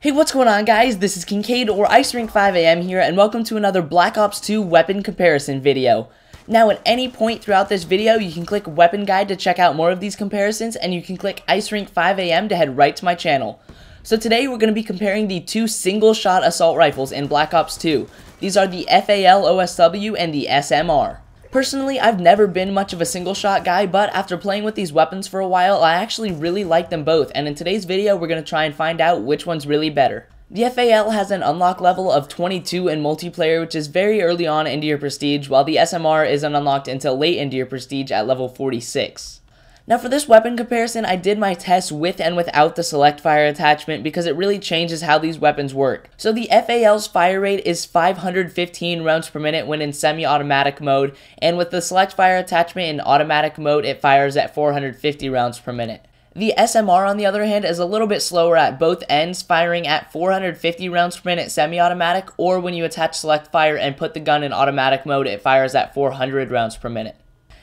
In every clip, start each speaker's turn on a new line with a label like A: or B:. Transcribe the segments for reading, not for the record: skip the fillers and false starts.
A: Hey, what's going on, guys? This is Kincaid or IceRink5am here, and welcome to another Black Ops 2 weapon comparison video. Now, at any point throughout this video, you can click Weapon Guide to check out more of these comparisons, and you can click IceRink5am to head right to my channel. So today, we're going to be comparing the two single-shot assault rifles in Black Ops 2. These are the FAL OSW and the SMR. Personally, I've never been much of a single-shot guy, but after playing with these weapons for a while, I actually really like them both, and in today's video, we're going to try and find out which one's really better. The FAL has an unlock level of 22 in multiplayer, which is very early on into your prestige, while the SMR isn't unlocked until late into your prestige at level 46. Now for this weapon comparison, I did my tests with and without the select fire attachment because it really changes how these weapons work. So the FAL's fire rate is 515 rounds per minute when in semi-automatic mode, and with the select fire attachment in automatic mode, it fires at 450 rounds per minute. The SMR, on the other hand, is a little bit slower at both ends, firing at 450 rounds per minute semi-automatic, or when you attach select fire and put the gun in automatic mode, it fires at 400 rounds per minute.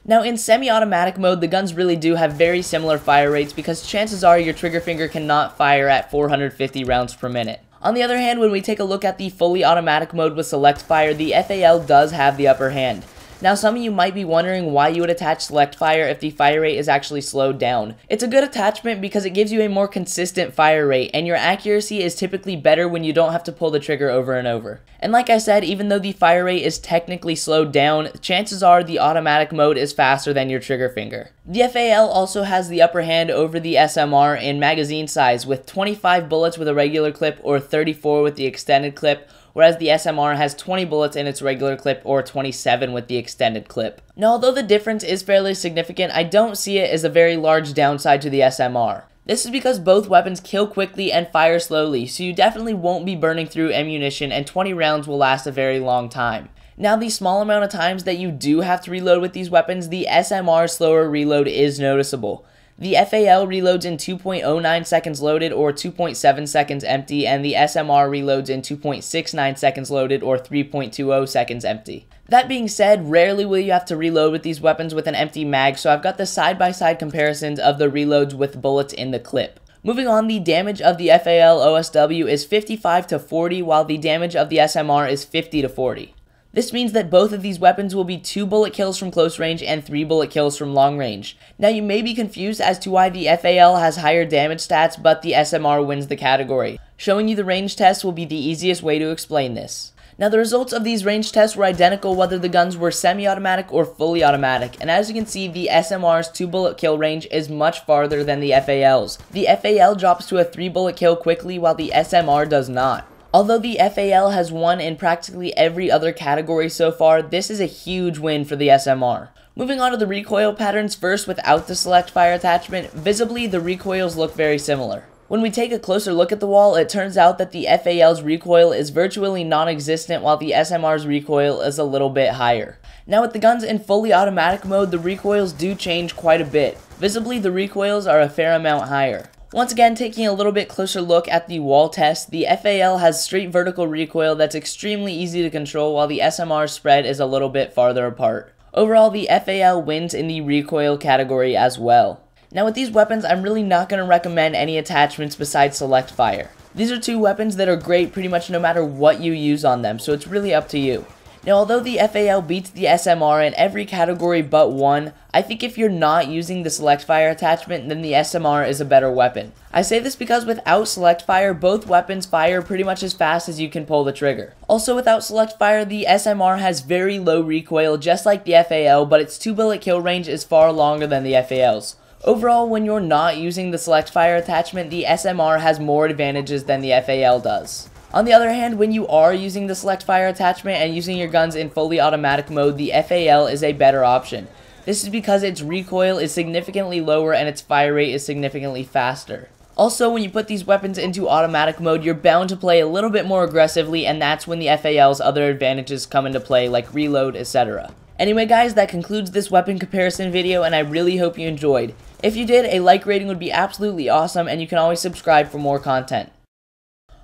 A: Now, in semi-automatic mode, the guns really do have very similar fire rates because chances are your trigger finger cannot fire at 450 rounds per minute. On the other hand, when we take a look at the fully automatic mode with select fire, the FAL does have the upper hand. Now, some of you might be wondering why you would attach select fire if the fire rate is actually slowed down. It's a good attachment because it gives you a more consistent fire rate, and your accuracy is typically better when you don't have to pull the trigger over and over. And like I said, even though the fire rate is technically slowed down, chances are the automatic mode is faster than your trigger finger. The FAL also has the upper hand over the SMR in magazine size, with 25 bullets with a regular clip or 34 with the extended clip, whereas the SMR has 20 bullets in its regular clip or 27 with the extended clip. Now, although the difference is fairly significant, I don't see it as a very large downside to the SMR. This is because both weapons kill quickly and fire slowly, so you definitely won't be burning through ammunition, and 20 rounds will last a very long time. Now, the small amount of times that you do have to reload with these weapons, the SMR's slower reload is noticeable. The FAL reloads in 2.09 seconds loaded or 2.7 seconds empty, and the SMR reloads in 2.69 seconds loaded or 3.20 seconds empty. That being said, rarely will you have to reload with these weapons with an empty mag, so I've got the side-by-side comparisons of the reloads with bullets in the clip. Moving on, the damage of the FAL OSW is 55 to 40, while the damage of the SMR is 50 to 40. This means that both of these weapons will be 2 bullet kills from close range and 3 bullet kills from long range. Now, you may be confused as to why the FAL has higher damage stats, but the SMR wins the category. Showing you the range test will be the easiest way to explain this. Now, the results of these range tests were identical whether the guns were semi-automatic or fully automatic, and as you can see, the SMR's 2 bullet kill range is much farther than the FAL's. The FAL drops to a 3 bullet kill quickly, while the SMR does not. Although the FAL has won in practically every other category so far, this is a huge win for the SMR. Moving on to the recoil patterns, first without the select fire attachment, visibly the recoils look very similar. When we take a closer look at the wall, it turns out that the FAL's recoil is virtually non-existent while the SMR's recoil is a little bit higher. Now with the guns in fully automatic mode, the recoils do change quite a bit. Visibly, the recoils are a fair amount higher. Once again, taking a little bit closer look at the wall test, the FAL has straight vertical recoil that's extremely easy to control, while the SMR's spread is a little bit farther apart. Overall, the FAL wins in the recoil category as well. Now with these weapons, I'm really not going to recommend any attachments besides select fire. These are two weapons that are great pretty much no matter what you use on them, so it's really up to you. Now, although the FAL beats the SMR in every category but one, I think if you're not using the select fire attachment, then the SMR is a better weapon. I say this because without select fire, both weapons fire pretty much as fast as you can pull the trigger. Also, without select fire, the SMR has very low recoil just like the FAL, but its 2 bullet kill range is far longer than the FAL's. Overall, when you're not using the select fire attachment, the SMR has more advantages than the FAL does. On the other hand, when you are using the select fire attachment and using your guns in fully automatic mode, the FAL is a better option. This is because its recoil is significantly lower and its fire rate is significantly faster. Also, when you put these weapons into automatic mode, you're bound to play a little bit more aggressively, and that's when the FAL's other advantages come into play, like reload, etc. Anyway guys, that concludes this weapon comparison video, and I really hope you enjoyed. If you did, a like rating would be absolutely awesome, and you can always subscribe for more content.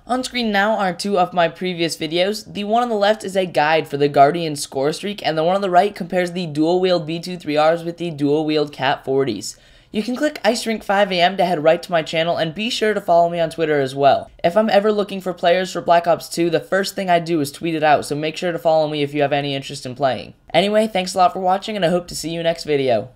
A: On screen now are two of my previous videos. The one on the left is a guide for the Guardian score streak, and the one on the right compares the dual-wield B2 3Rs with the dual-wield Cat 40s. You can click Ice Rink 5 AM to head right to my channel, and be sure to follow me on Twitter as well. If I'm ever looking for players for Black Ops 2, the first thing I do is tweet it out, so make sure to follow me if you have any interest in playing. Anyway, thanks a lot for watching, and I hope to see you next video.